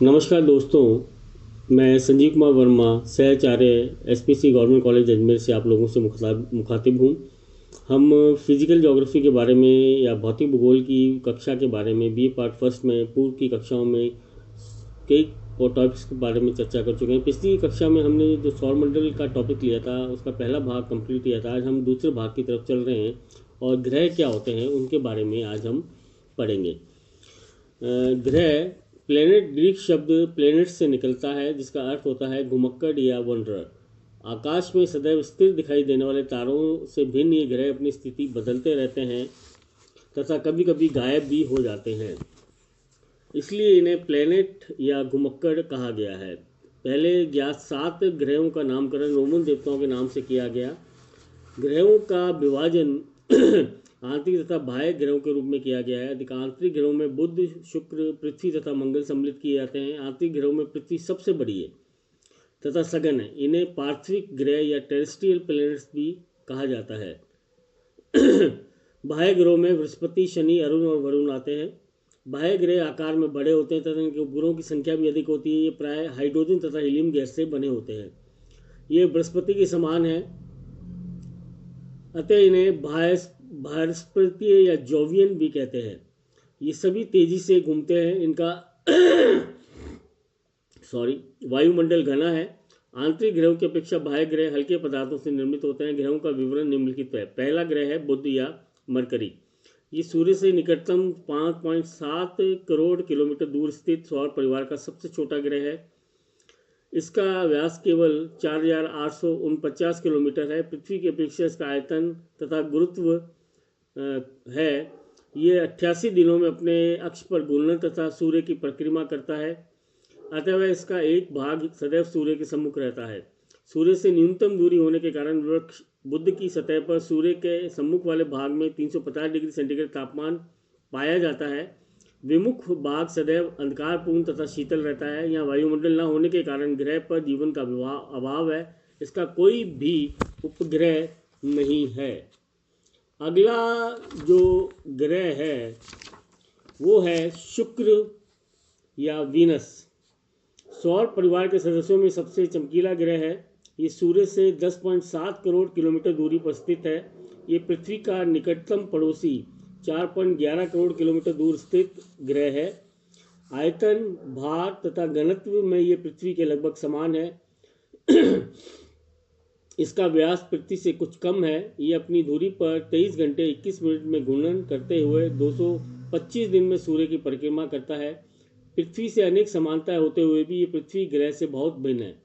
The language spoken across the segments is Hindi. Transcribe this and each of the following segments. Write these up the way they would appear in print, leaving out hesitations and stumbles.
नमस्कार दोस्तों। मैं संजीव कुमार वर्मा, सहचार्य एसपीसी गवर्नमेंट कॉलेज अजमेर से आप लोगों से मुखातिब हूँ। हम फिजिकल ज्योग्राफी के बारे में या भौतिक भूगोल की कक्षा के बारे में बी पार्ट फर्स्ट में पूर्व की कक्षाओं में कई टॉपिक्स के बारे में चर्चा कर चुके हैं। पिछली कक्षा में हमने जो सौरमंडल का टॉपिक लिया था उसका पहला भाग कंप्लीट किया था। आज हम दूसरे भाग की तरफ चल रहे हैं और ग्रह क्या होते हैं उनके बारे में आज हम पढ़ेंगे। ग्रह, प्लेनेट ग्रीक शब्द प्लेनेट से निकलता है जिसका अर्थ होता है घुमक्कड़ या वंडरर। आकाश में सदैव स्थिर दिखाई देने वाले तारों से भिन्न ये ग्रह अपनी स्थिति बदलते रहते हैं तथा कभी कभी गायब भी हो जाते हैं, इसलिए इन्हें प्लेनेट या घुमक्कड़ कहा गया है। पहले ज्ञात 7 ग्रहों का नामकरण रोमन देवताओं के नाम से किया गया। ग्रहों का विभाजन आंतरिक तथा बाह्य ग्रहों के रूप में किया गया है। अधिकांश ग्रहों में बुध, शुक्र, पृथ्वी तथा मंगल सम्मिलित किए जाते हैं। आंतरिक ग्रहों में पृथ्वी सबसे बड़ी है तथा सघन है। इन्हें पार्थिविक ग्रह या टेरेस्ट्रियल प्लैनेट्स भी कहा जाता है। बाह्य ग्रहों में बृहस्पति, शनि, अरुण और वरुण आते हैं। बाह्य ग्रह आकार में बड़े होते हैं तथा इनके उपग्रहों की संख्या भी अधिक होती है। ये प्राय हाइड्रोजन तथा हीलियम गैस से बने होते हैं। ये बृहस्पति के समान है, अतः इन्हें बृहस्पतीय या जोवियन भी कहते हैं। ये सभी तेजी से घूमते हैं। इनका वायुमंडल घना है। आंतरिक ग्रहों की अपेक्षा बाह्य ग्रह हल्के पदार्थों से निर्मित होते हैं। ग्रहों का विवरण निम्नलिखित है। पहला ग्रह है बुध या मरकरी। ये सूर्य से निकटतम 5.7 करोड़ किलोमीटर दूर स्थित सौर परिवार का सबसे छोटा ग्रह है। इसका व्यास केवल 4,849 किलोमीटर है। पृथ्वी की अपेक्षा इसका आयतन तथा गुरुत्व है। ये 88 दिनों में अपने अक्ष पर घूर्णन तथा सूर्य की परिक्रमा करता है, अतः इसका एक भाग सदैव सूर्य के सम्मुख रहता है। सूर्य से न्यूनतम दूरी होने के कारण वृक्ष बुध की सतह पर सूर्य के सम्मुख वाले भाग में 350 डिग्री सेंटीग्रेड तापमान पाया जाता है। विमुख भाग सदैव अंधकारपूर्ण तथा शीतल रहता है। यहाँ वायुमंडल न होने के कारण ग्रह पर जीवन का अभाव है। इसका कोई भी उपग्रह नहीं है। अगला जो ग्रह है वो है शुक्र या वीनस। सौर परिवार के सदस्यों में सबसे चमकीला ग्रह है। ये सूर्य से 10.7 करोड़ किलोमीटर दूरी पर स्थित है। ये पृथ्वी का निकटतम पड़ोसी 4.11 करोड़ किलोमीटर दूर स्थित ग्रह है। आयतन, भार तथा घनत्व में ये पृथ्वी के लगभग समान है। इसका व्यास पृथ्वी से कुछ कम है। ये अपनी धुरी पर 23 घंटे 21 मिनट में घूर्णन करते हुए 225 दिन में सूर्य की परिक्रमा करता है। पृथ्वी से अनेक समानताएं होते हुए भी ये पृथ्वी ग्रह से बहुत भिन्न है।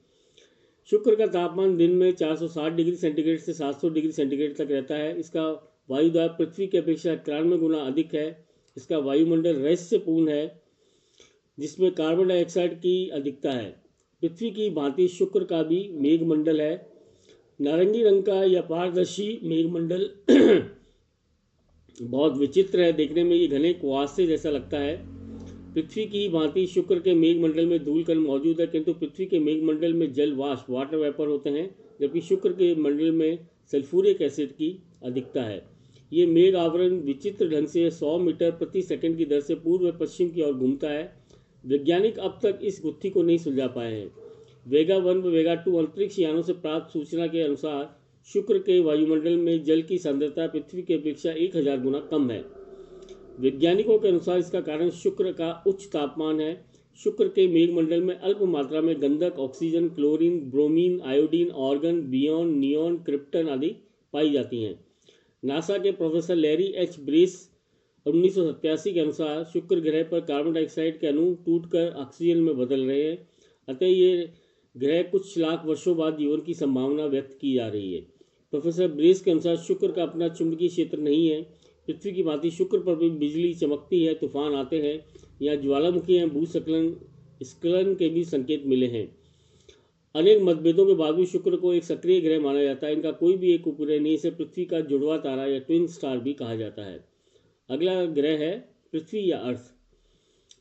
शुक्र का तापमान दिन में 460 डिग्री सेंटीग्रेड से 700 डिग्री सेंटीग्रेड तक रहता है। इसका वायुदाब पृथ्वी की अपेक्षा 91 गुना अधिक है। इसका वायुमंडल रहस्यपूर्ण है जिसमें कार्बन डाइऑक्साइड की अधिकता है। पृथ्वी की भांति शुक्र का भी मेघमंडल है। नारंगी रंग का या पारदर्शी मेघमंडल बहुत विचित्र है। देखने में ये घने कुहासे जैसा लगता है। पृथ्वी की भांति शुक्र के मेघमंडल में धूल कण मौजूद है, किंतु पृथ्वी के मेघमंडल में जल वाष्प वाटर वेपर होते हैं, जबकि शुक्र के मंडल में सल्फ्यूरिक एसिड की अधिकता है। ये मेघ आवरण विचित्र ढंग से 100 मीटर प्रति सेकंड की दर से पूर्व पश्चिम की ओर घूमता है। वैज्ञानिक अब तक इस गुत्थी को नहीं सुलझा पाए हैं। वेगा 1 व वेगा 2 अंतरिक्ष यानों से प्राप्त सूचना के अनुसार शुक्र के वायुमंडल में जल की सांद्रता पृथ्वी की अपेक्षा 1000 गुना कम है। वैज्ञानिकों के अनुसार इसका कारण शुक्र का उच्च तापमान है। शुक्र के मेघमंडल में अल्प मात्रा में गंधक, oxygen, chlorine, bromine, iodine, argon, बियॉन, नियॉन, क्रिप्टन आदि पाई जाती हैं। नासा के प्रोफेसर लैरी एच ब्रेस 1987 के अनुसार शुक्र ग्रह पर कार्बन डाइऑक्साइड के अणु टूटकर ऑक्सीजन में बदल रहे हैं, अतः ये ग्रह कुछ लाख वर्षों बाद जीवन की संभावना व्यक्त की जा रही है। प्रोफेसर ब्रेस के अनुसार शुक्र का अपना चुंबकीय क्षेत्र नहीं है। पृथ्वी की भांति शुक्र पर भी बिजली चमकती है, तूफान आते हैं, यहाँ ज्वालामुखी हैं, भूस्खलन स्खलन के भी संकेत मिले हैं। अनेक मतभेदों के बावजूद शुक्र को एक सक्रिय ग्रह माना जाता है। इनका कोई भी एक उपग्रह नहीं। इसे पृथ्वी का जुड़वा तारा या ट्विन स्टार भी कहा जाता है। अगला ग्रह है पृथ्वी या अर्थ।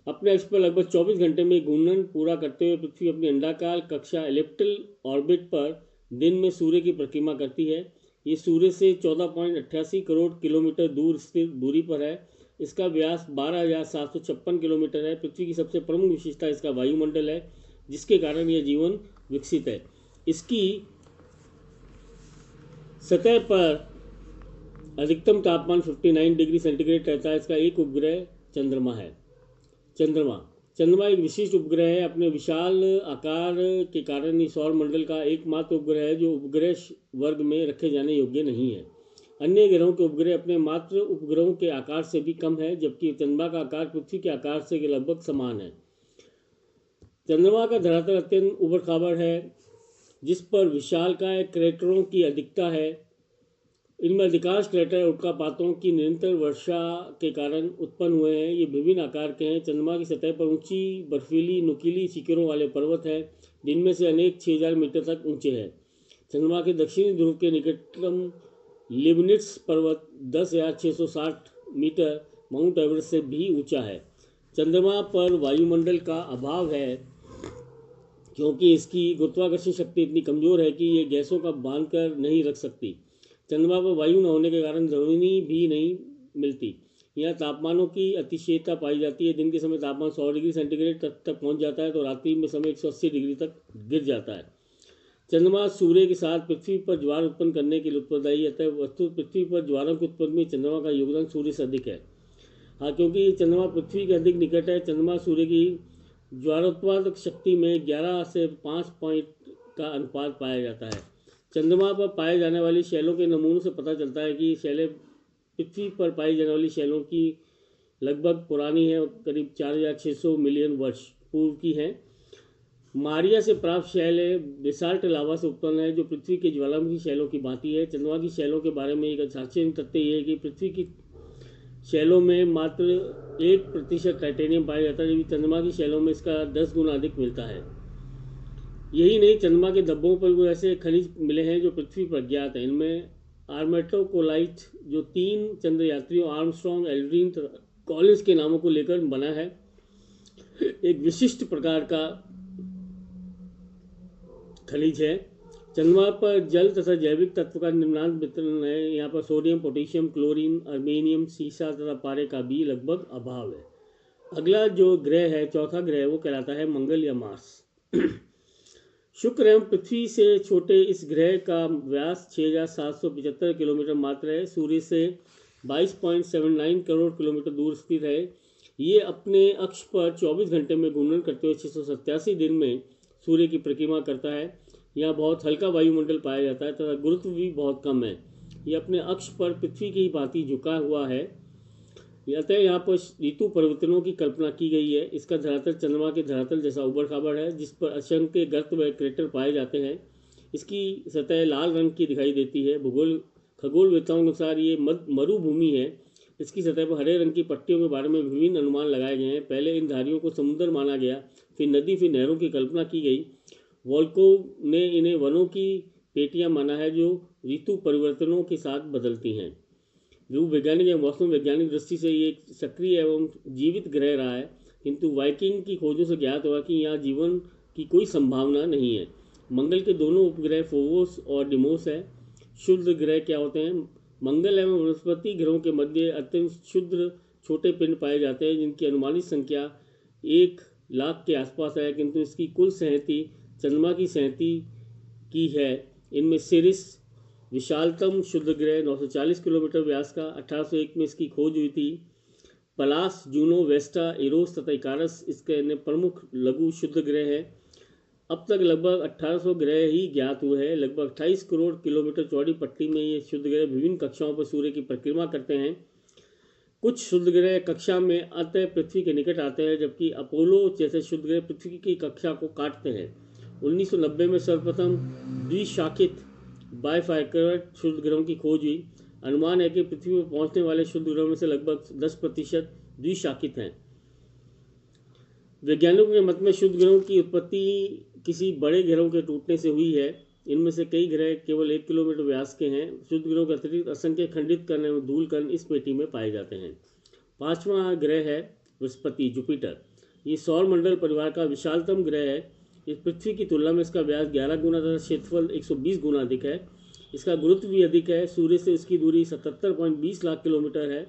अपने अक्ष पर लगभग 24 घंटे में घूर्णन पूरा करते हुए पृथ्वी अपनी अंडाकार कक्षा एलिप्टिकल ऑर्बिट पर दिन में सूर्य की परिक्रमा करती है। ये सूर्य से 14.88 करोड़ किलोमीटर दूर स्थित दूरी पर है। इसका व्यास 12,756 किलोमीटर है। पृथ्वी की सबसे प्रमुख विशेषता इसका वायुमंडल है, जिसके कारण यह जीवन विकसित है। इसकी सतह पर अधिकतम तापमान 59 डिग्री सेंटीग्रेड रहता है। इसका एक उपग्रह चंद्रमा है। चंद्रमा एक विशिष्ट उपग्रह है। अपने विशाल आकार के कारण इस सौर मंडल का एकमात्र उपग्रह है जो उपग्रह वर्ग में रखे जाने योग्य नहीं है। अन्य ग्रहों के उपग्रह अपने मात्र उपग्रहों के आकार से भी कम है, जबकि चंद्रमा का आकार पृथ्वी के आकार से लगभग समान है। चंद्रमा का धरातल अत्यंत उबड़-खाबड़ है, जिस पर विशालकाय क्रेटरों की अधिकता है। इनमें अधिकांश क्रेटर उल्कापातों की निरंतर वर्षा के कारण उत्पन्न हुए हैं। ये विभिन्न आकार के हैं। चंद्रमा की सतह पर ऊंची बर्फीली नुकीली शिखरों वाले पर्वत हैं, जिनमें से अनेक 6000 मीटर तक ऊंचे हैं। चंद्रमा के दक्षिणी ध्रुव के निकटतम लिबनिट्स पर्वत 10,660 मीटर माउंट एवरेस्ट से भी ऊंचा है। चंद्रमा पर वायुमंडल का अभाव है, क्योंकि इसकी गुरुत्वाकर्षण शक्ति इतनी कमज़ोर है कि ये गैसों का बांध कर नहीं रख सकती। चंद्रमा पर वायु न होने के कारण ध्वनि भी नहीं मिलती। यहाँ तापमानों की अतिशयता पाई जाती है। दिन के समय तापमान 100 डिग्री सेंटीग्रेड तक पहुँच जाता है, तो रात्रि में समय 180 डिग्री तक गिर जाता है। चंद्रमा सूर्य के साथ पृथ्वी पर ज्वार उत्पन्न करने के लिए उत्तरदायी है। वस्तु पृथ्वी पर ज्वारों के उत्पन्न में चंद्रमा का योगदान सूर्य से अधिक है। हाँ, क्योंकि चंद्रमा पृथ्वी के अधिक निकट है। चंद्रमा सूर्य की ज्वारोत्पादक शक्ति में 11 से 5 पॉइंट का अनुपात पाया जाता है। चंद्रमा पर पाए जाने वाली शैलों के नमूनों से पता चलता है कि शैलें पृथ्वी पर पाई जाने वाली शैलों की लगभग पुरानी है, करीब 4600 मिलियन वर्ष पूर्व की हैं। मारिया से प्राप्त शैलें बेसाल्ट लावा से उत्पन्न है, जो पृथ्वी के ज्वालामुखी शैलों की भांति है। चंद्रमा की शैलों के बारे में एक आश्चर्यजनक तथ्य यह है कि पृथ्वी की शैलों में मात्र 1% टाइटेनियम पाया जाता है, जबकि चंद्रमा की शैलों में इसका 10 गुना अधिक मिलता है। यही नहीं, चंद्रमा के धब्बों पर वो ऐसे खनिज मिले हैं जो पृथ्वी पर ज्ञात हैं। इनमें आर्मेटोकोलाइट, जो 3 चंद्र यात्रियों आर्मस्ट्रॉन्ग, एल्ड्रिन, कॉलिंस के नामों को लेकर बना है, एक विशिष्ट प्रकार का खनिज है। चंद्रमा पर जल तथा जैविक तत्व का निम्नांक वितरण है। यहाँ पर सोडियम, पोटेशियम, क्लोरीन, अर्मेनियम, सीसा तथा पारे का भी लगभग अभाव है। अगला जो ग्रह है, चौथा ग्रह, वो कहलाता है मंगल या मार्स। शुक्र एवं पृथ्वी से छोटे इस ग्रह का व्यास 6775 किलोमीटर मात्र है। सूर्य से 22.79 करोड़ किलोमीटर दूर स्थित है। ये अपने अक्ष पर 24 घंटे में घूर्णन करते हुए 687 दिन में सूर्य की परिक्रमा करता है। यहाँ बहुत हल्का वायुमंडल पाया जाता है तथा गुरुत्व भी बहुत कम है। ये अपने अक्ष पर पृथ्वी की भांति झुका हुआ है। अतः यहाँ पर ऋतु परिवर्तनों की कल्पना की गई है। इसका धरातल चंद्रमा के धरातल जैसा उबड़ खाबड़ है, जिस पर असंख्य गर्त व क्रेटर पाए जाते हैं। इसकी सतह लाल रंग की दिखाई देती है। खगोलवेत्ताओं के अनुसार ये मरुभूमि है। इसकी सतह पर हरे रंग की पट्टियों के बारे में विभिन्न अनुमान लगाए गए हैं। पहले इन धारियों को समुद्र माना गया, फिर नदी, फिर नहरों की कल्पना की गई। वोल्कोव ने इन्हें वनों की पेटियां माना है जो ऋतु परिवर्तनों के साथ बदलती हैं। भूवैज्ञानिक एवं मौसम वैज्ञानिक दृष्टि से ये एक सक्रिय एवं जीवित ग्रह रहा है, किंतु वाइकिंग की खोजों से ज्ञात हुआ कि यहाँ जीवन की कोई संभावना नहीं है। मंगल के दोनों उपग्रह फोबोस और डिमोस है। शुद्ध ग्रह क्या होते हैं? मंगल एवं बृहस्पति ग्रहों के मध्य अत्यंत क्षुद्र छोटे पिंड पाए जाते हैं, जिनकी अनुमानित संख्या 1 लाख के आसपास है, किंतु इसकी कुल सहती चंद्रमा की सहती की है। इनमें सिरिस विशालतम शुद्ध ग्रह 940 किलोमीटर व्यास का 1801 में इसकी खोज हुई थी। पलास, जूनो, वेस्टा, इरोस तथा इकारस इसके अन्य प्रमुख लघु शुद्ध ग्रह हैं। अब तक लगभग 1800 ग्रह ही ज्ञात हुए हैं। लगभग 28 करोड़ किलोमीटर चौड़ी पट्टी में ये शुद्ध ग्रह विभिन्न कक्षाओं पर सूर्य की परिक्रमा करते हैं। कुछ शुद्ध ग्रह कक्षा में अतः पृथ्वी के निकट आते हैं, जबकि अपोलो जैसे शुद्ध ग्रह पृथ्वी की कक्षा को काटते हैं। 1990 में सर्वप्रथम द्विशाखित बाइफर्केट शुद्ध ग्रहों की खोज हुई। अनुमान है कि पृथ्वी पर पहुंचने वाले शुद्ध ग्रहों में से लगभग 10% द्विशाखित हैं। वैज्ञानिकों के मत में शुद्ध ग्रहों की उत्पत्ति किसी बड़े ग्रहों के टूटने से हुई है। इनमें से कई ग्रह केवल 1 किलोमीटर व्यास के हैं। शुद्ध ग्रहों के अतिरिक्त असंख्य खंडित कण एवं धूल कण इस पेटी में पाए जाते हैं। 5वां ग्रह है बृहस्पति, जुपिटर। ये सौर मंडल परिवार का विशालतम ग्रह है। इस पृथ्वी की तुलना में इसका व्यास 11 गुना तथा क्षेत्रफल 120 गुना अधिक है। इसका गुरुत्व भी अधिक है। सूर्य से इसकी दूरी 77.20 लाख किलोमीटर है।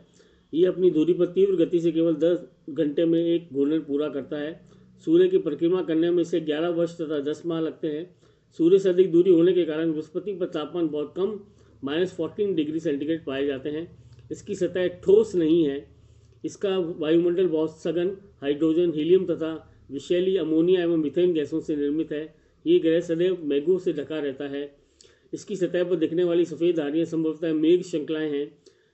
ये अपनी दूरी पर तीव्र गति से केवल 10 घंटे में एक घूर्णन पूरा करता है। सूर्य की परिक्रमा करने में इसे 11 वर्ष तथा 10 माह लगते हैं। सूर्य से अधिक दूरी होने के कारण बृहस्पति पर तापमान बहुत कम -14 डिग्री सेंटीग्रेड पाए जाते हैं। इसकी सतह ठोस नहीं है। इसका वायुमंडल बहुत सघन हाइड्रोजन, हीलियम तथा विषैली अमोनिया एवं मीथेन गैसों से निर्मित है। ये ग्रह सदैव मेघों से ढका रहता है। इसकी सतह पर दिखने वाली सफ़ेद धारियाँ संभवतः मेघ श्रृंखलाएँ हैं।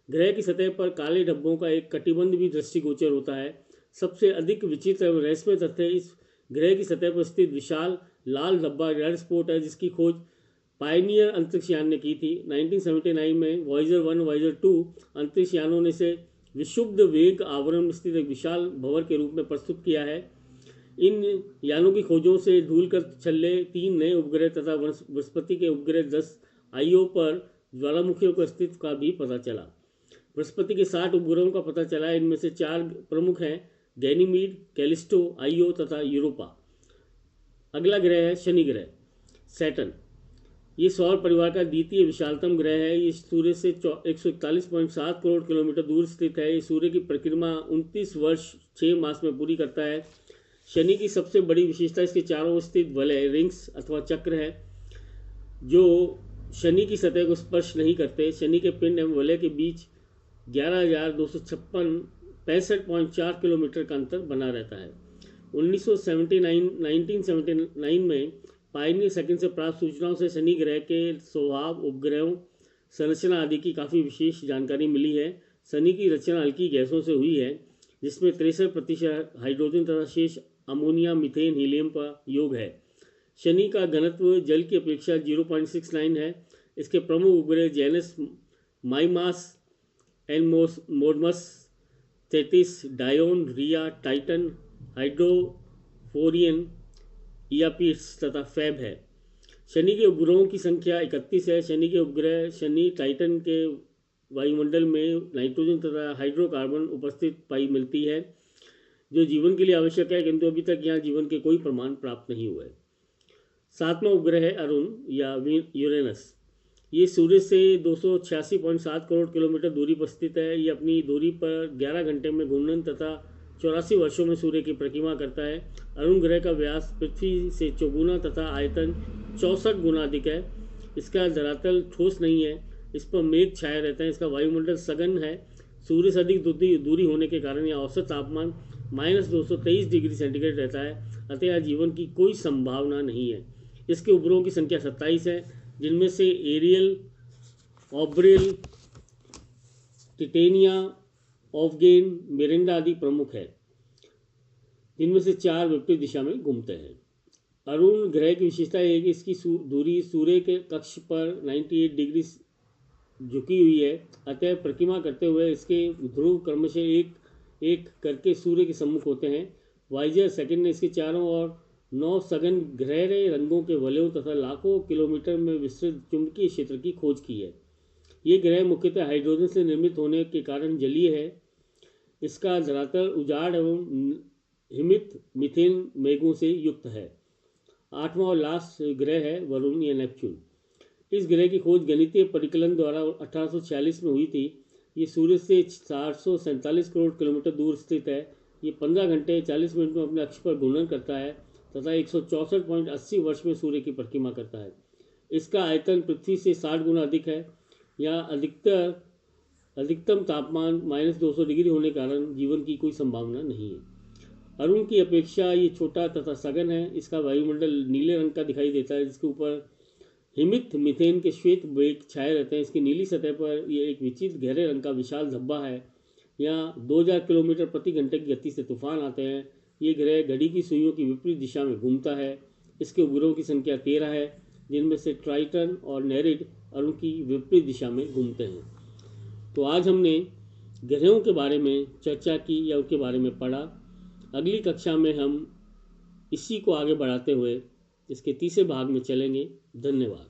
ग्रह की सतह पर काले धब्बों का एक कटिबंध भी दृष्टिगोचर होता है। सबसे अधिक विचित्र एवं रहस्यमय तथ्य इस ग्रह की सतह पर स्थित विशाल लाल धब्बा रेड स्पॉट है, जिसकी खोज पायनियर अंतरिक्ष यान ने की थी। 1979 में वॉयेजर 1 वॉयेजर 2 अंतरिक्ष यानों ने इसे विशुद्ध वेग आवरण में स्थित एक विशाल भंवर के रूप में प्रस्तुत किया है। इन यानों की खोजों से धूल कर छल्ले 3 नए उपग्रह तथा बृहस्पति के उपग्रह 10 आईओ पर ज्वालामुखियों के अस्तित्व का भी पता चला। बृहस्पति के 60 उपग्रहों का पता चला। इनमें से 4 प्रमुख हैं, गैनीमीड, कैलिस्टो, आईओ तथा यूरोपा। अगला ग्रह है शनि ग्रह, सैटर्न। ये सौर परिवार का द्वितीय विशालतम ग्रह है। ये सूर्य से 141.7 करोड़ किलोमीटर दूर स्थित है। ये सूर्य की परिक्रमा 29 वर्ष 6 मास में पूरी करता है। शनि की सबसे बड़ी विशेषता इसके चारों ओर स्थित वलय रिंग्स अथवा चक्र है, जो शनि की सतह को स्पर्श नहीं करते। शनि के पिंड एवं वलय के बीच 11,265.4 किलोमीटर का अंतर बना रहता है। 1979 में पायनियर सेकंड से प्राप्त सूचनाओं से शनि ग्रह के स्वभाव, उपग्रहों, संरचना आदि की काफ़ी विशेष जानकारी मिली है। शनि की रचना हल्की गैसों से हुई है, जिसमें 63% हाइड्रोजन तथा शेष अमोनिया, मीथेन, हीलियम का योग है। शनि का घनत्व जल की अपेक्षा 0.69 है। इसके प्रमुख उपग्रह जेनस, माइमास, एनमोडमस, थेटिस, डायोन, रिया, टाइटन, हाइड्रोफोरियन, इयापीट्स तथा फैब है। शनि के उपग्रहों की संख्या 31 है। शनि के उपग्रह शनि टाइटन के वायुमंडल में नाइट्रोजन तथा हाइड्रोकार्बन उपस्थित पाई मिलती है, जो जीवन के लिए आवश्यक है, किंतु अभी तक यहाँ जीवन के कोई प्रमाण प्राप्त नहीं हुए। 7वां उपग्रह है अरुण या यूरेनस। ये सूर्य से 286.7 करोड़ किलोमीटर दूरी पर स्थित है। ये अपनी दूरी पर 11 घंटे में घूर्णन तथा 84 वर्षों में सूर्य की परिक्रमा करता है। अरुण ग्रह का व्यास पृथ्वी से 4 गुना तथा आयतन 64 गुना अधिक है। इसका धरातल ठोस नहीं है। इस पर मेघ छाए रहते हैं। इसका वायुमंडल सघन है। सूर्य से अधिक दूरी होने के कारण यह औसत तापमान -223 डिग्री सेंटीग्रेड रहता है। अतः यहाँ जीवन की कोई संभावना नहीं है। इसके उपग्रहों की संख्या 27 है, जिनमें से एरियल, ऑब्रेल, टिटेनिया, ऑफगेन, मिरिंडा आदि प्रमुख है, जिनमें से 4 विपरीत दिशा में घूमते हैं। अरुण ग्रह की विशेषता है कि इसकी दूरी सूर्य के कक्ष पर 98 डिग्री झुकी हुई है। अतः परिक्रमा करते हुए इसके ध्रुव क्रमशः एक एक करके सूर्य के सम्मुख होते हैं। वॉयेजर सेकंड ने इसके चारों ओर 9 सघन गहरे रंगों के वलयों तथा लाखों किलोमीटर में विस्तृत चुंबकीय क्षेत्र की खोज की है। ये ग्रह मुख्यतः हाइड्रोजन से निर्मित होने के कारण जलीय है। इसका धरातल उजाड़ एवं हिमित मीथेन मेघों से युक्त है। 8वां और लास्ट ग्रह है वरुण या नेपच्यून। इस ग्रह की खोज गणितीय परिकलन द्वारा 1846 में हुई थी। ये सूर्य से 447 करोड़ किलोमीटर दूर स्थित है। ये 15 घंटे 40 मिनट में अपने अक्ष पर घूर्णन करता है तथा 164.80 वर्ष में सूर्य की परिक्रमा करता है। इसका आयतन पृथ्वी से 60 गुना अधिक है। यहाँ अधिकतम तापमान -200 डिग्री होने के कारण जीवन की कोई संभावना नहीं है। अरुण की अपेक्षा ये छोटा तथा सघन है। इसका वायुमंडल नीले रंग का दिखाई देता है, जिसके ऊपर हिमित मीथेन के श्वेत मेघ छाए रहते हैं। इसकी नीली सतह पर यह एक विचित्र गहरे रंग का विशाल धब्बा है। यहाँ 2000 किलोमीटर प्रति घंटे की गति से तूफान आते हैं। ये ग्रह घड़ी की सुइयों की विपरीत दिशा में घूमता है। इसके उपग्रहों की संख्या 13 है, जिनमें से ट्राइटन और नेरिड अरुण की विपरीत दिशा में घूमते हैं। तो आज हमने ग्रहों के बारे में चर्चा की या उनके बारे में पढ़ा। अगली कक्षा में हम इसी को आगे बढ़ाते हुए इसके तीसरे भाग में चलेंगे। धन्यवाद।